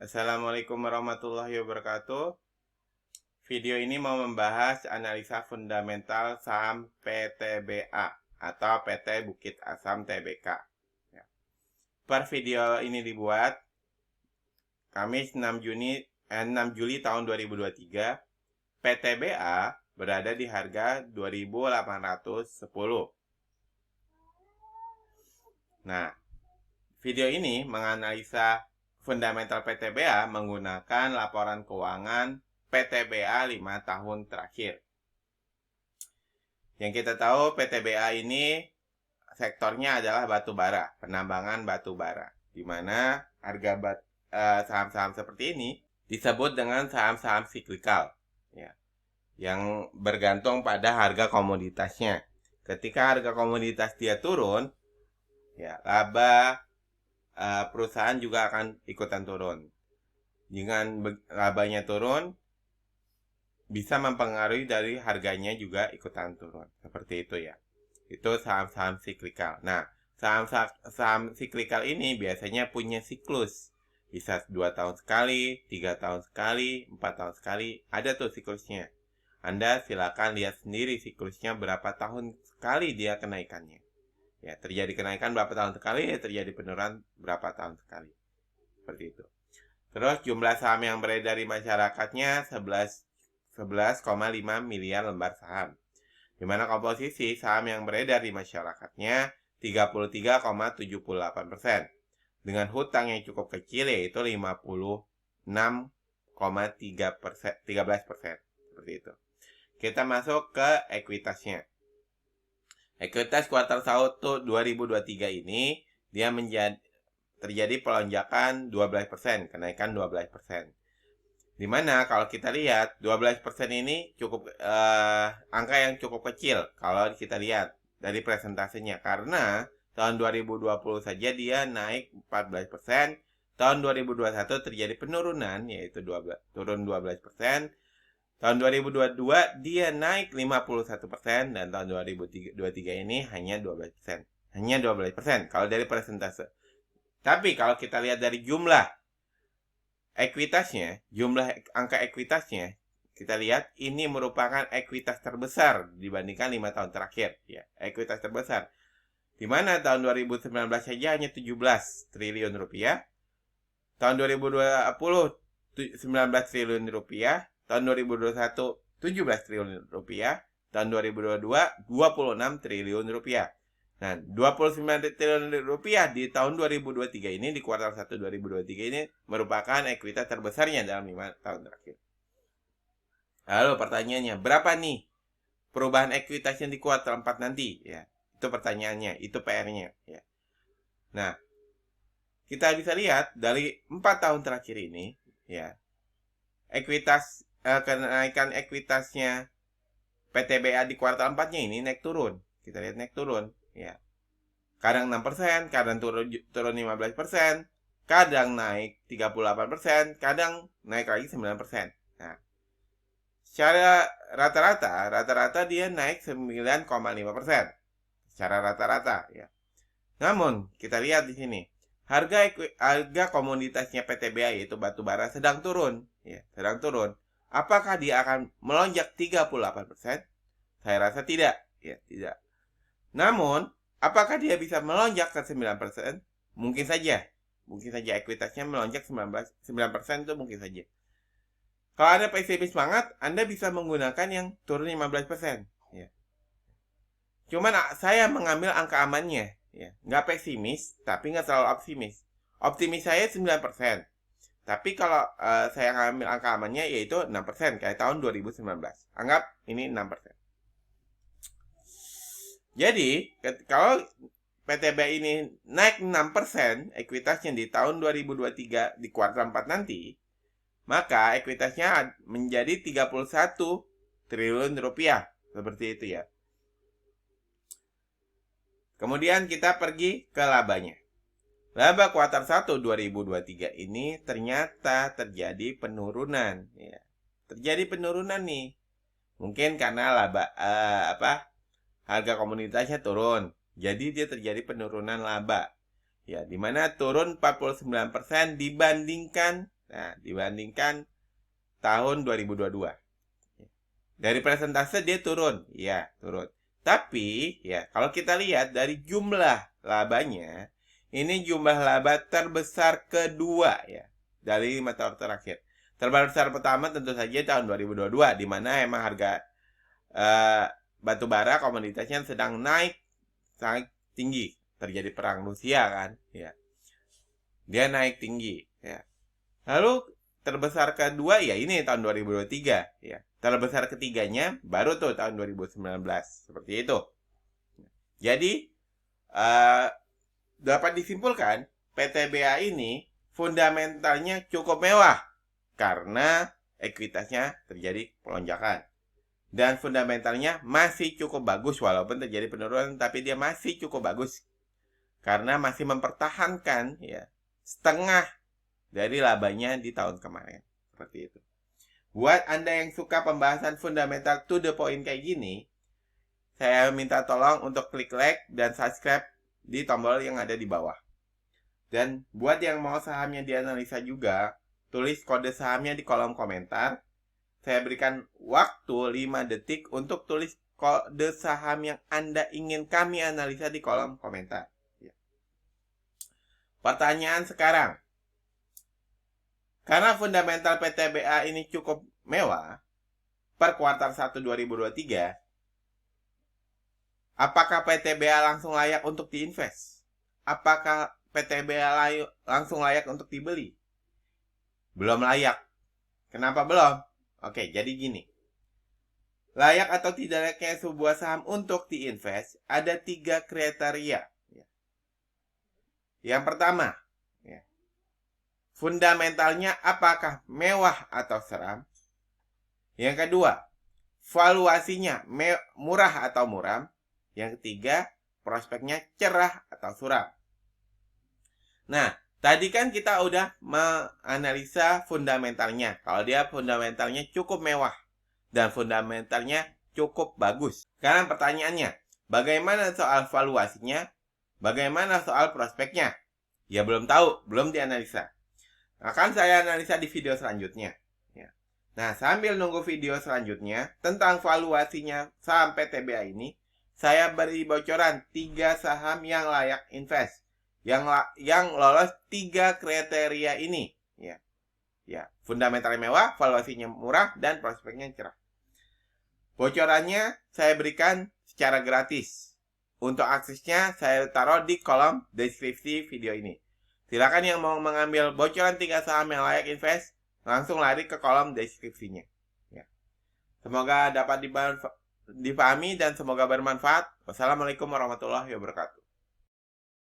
Assalamualaikum warahmatullahi wabarakatuh. Video ini mau membahas analisa fundamental saham PTBA atau PT Bukit Asam Tbk. Ya. Per video ini dibuat Kamis 6 Juli tahun 2023. PTBA berada di harga 2.810. Nah, video ini menganalisa fundamental PTBA menggunakan laporan keuangan PTBA 5 tahun terakhir. Yang kita tahu PTBA ini sektornya adalah batu bara, penambangan batu bara, di mana harga saham-saham seperti ini disebut dengan saham-saham siklikal, ya, yang bergantung pada harga komoditasnya. Ketika harga komoditas dia turun, ya, laba perusahaan juga akan ikutan turun. Dengan labanya turun, bisa mempengaruhi dari harganya juga ikutan turun. Seperti itu ya. Itu saham-saham siklikal. Nah, saham siklikal ini biasanya punya siklus. Bisa 2 tahun sekali, 3 tahun sekali, 4 tahun sekali. Ada tuh siklusnya. Anda silakan lihat sendiri siklusnya berapa tahun sekali dia kenaikannya. Ya, terjadi kenaikan berapa tahun sekali, terjadi penurunan berapa tahun sekali. Seperti itu. Terus jumlah saham yang beredar di masyarakatnya 11,5 miliar lembar saham. Di mana komposisi saham yang beredar di masyarakatnya 33,78%. Dengan hutang yang cukup kecil yaitu 56,13%. Seperti itu. Kita masuk ke ekuitasnya. Ekuitas kuartal 1 2023 ini dia terjadi pelonjakan 12%, kenaikan 12%. Dimana kalau kita lihat 12% ini cukup angka yang cukup kecil kalau kita lihat dari presentasenya, karena tahun 2020 saja dia naik 14%, tahun 2021 terjadi penurunan yaitu turun 12%, tahun 2022 dia naik 51%, dan tahun 2023 ini hanya 12%. Hanya 12% kalau dari persentase. Tapi kalau kita lihat dari jumlah ekuitasnya, jumlah angka ekuitasnya, kita lihat ini merupakan ekuitas terbesar dibandingkan 5 tahun terakhir, ya. Ekuitas terbesar. Di mana tahun 2019 saja hanya 17 triliun rupiah. Tahun 2020 19 triliun rupiah, tahun 2021 17 triliun rupiah, tahun 2022 26 triliun rupiah. Nah, 29 triliun rupiah di tahun 2023 ini, di kuartal 1 2023 ini merupakan ekuitas terbesarnya dalam 5 tahun terakhir. Lalu pertanyaannya, berapa nih perubahan ekuitasnya di kuartal 4 nanti? Ya, itu pertanyaannya, itu PR-nya, ya. Nah, kita bisa lihat dari 4 tahun terakhir ini, ya, kenaikan ekuitasnya PTBA di kuartal 4-nya ini naik turun. Kita lihat naik turun, ya. Kadang 6%, kadang turun 15%, kadang naik 38%, kadang naik lagi 9%. Nah, secara rata-rata dia naik 9,5%. Secara rata-rata, ya. Namun, kita lihat di sini, harga komoditasnya PTBA yaitu batu bara sedang turun, ya, sedang turun. Apakah dia akan melonjak 38%? Saya rasa tidak, ya, tidak. Namun, apakah dia bisa melonjak ke 9%? Mungkin saja. Mungkin saja ekuitasnya melonjak 9% itu mungkin saja. Kalau Anda pesimis banget, Anda bisa menggunakan yang turun 15%, ya. Cuman saya mengambil angka amannya, ya. Nggak pesimis, tapi nggak terlalu optimis. Optimis saya 9%. Tapi kalau saya ngambil angka amannya yaitu 6%, kayak tahun 2019. Anggap ini 6%. Jadi, kalau PTB ini naik 6% ekuitasnya di tahun 2023 di kuartal 4 nanti, maka ekuitasnya menjadi 31 triliun rupiah. Seperti itu ya. Kemudian kita pergi ke labanya. Laba kuartal 1 2023 ini ternyata terjadi penurunan, ya. Terjadi penurunan nih. Mungkin karena harga komoditasnya turun. Jadi dia terjadi penurunan laba. Ya, di mana turun 49% dibandingkan Nah, dibandingkan tahun 2022. Dari persentase dia turun. Ya, turun. Tapi, ya, kalau kita lihat dari jumlah labanya, ini jumlah laba terbesar kedua ya dari 5 tahun terakhir. Terbesar pertama tentu saja tahun 2022, di mana emang harga batu bara komoditasnya sedang naik sangat tinggi. Terjadi perang Rusia kan, ya. Dia naik tinggi, ya. Lalu terbesar kedua ya ini tahun 2023, ya. Terbesar ketiganya baru tuh tahun 2019, seperti itu. Jadi dapat disimpulkan PTBA ini fundamentalnya cukup mewah karena ekuitasnya terjadi pelonjakan. Dan fundamentalnya masih cukup bagus walaupun terjadi penurunan, tapi dia masih cukup bagus karena masih mempertahankan ya setengah dari labanya di tahun kemarin. Seperti itu. Buat Anda yang suka pembahasan fundamental to the point kayak gini, saya minta tolong untuk klik like dan subscribe di tombol yang ada di bawah. Dan buat yang mau sahamnya dianalisa juga, tulis kode sahamnya di kolom komentar. Saya berikan waktu 5 detik untuk tulis kode saham yang Anda ingin kami analisa di kolom komentar. Pertanyaan sekarang. Karena fundamental PTBA ini cukup mewah, per kuartal 1 2023, apakah PTBA langsung layak untuk diinvest? Apakah PTBA langsung layak untuk dibeli? Belum layak. Kenapa belum? Oke, jadi gini. Layak atau tidak layaknya sebuah saham untuk diinvest ada 3 kriteria. Yang pertama, fundamentalnya apakah mewah atau seram? Yang kedua, valuasinya murah atau muram? Yang ketiga, prospeknya cerah atau suram. Nah, tadi kan kita udah menganalisa fundamentalnya. Kalau dia fundamentalnya cukup mewah dan fundamentalnya cukup bagus. Sekarang pertanyaannya, bagaimana soal valuasinya? Bagaimana soal prospeknya? Ya belum tahu, belum dianalisa. Akan saya analisa di video selanjutnya. Nah, sambil nunggu video selanjutnya tentang valuasinya saham PTBA ini, saya beri bocoran 3 saham yang layak invest. Yang lolos 3 kriteria ini. Ya, fundamentalnya mewah, valuasinya murah, dan prospeknya cerah. Bocorannya saya berikan secara gratis. Untuk aksesnya saya taruh di kolom deskripsi video ini. Silakan yang mau mengambil bocoran 3 saham yang layak invest, langsung lari ke kolom deskripsinya. Ya. Semoga dapat dipahami dan semoga bermanfaat. Wassalamualaikum warahmatullahi wabarakatuh.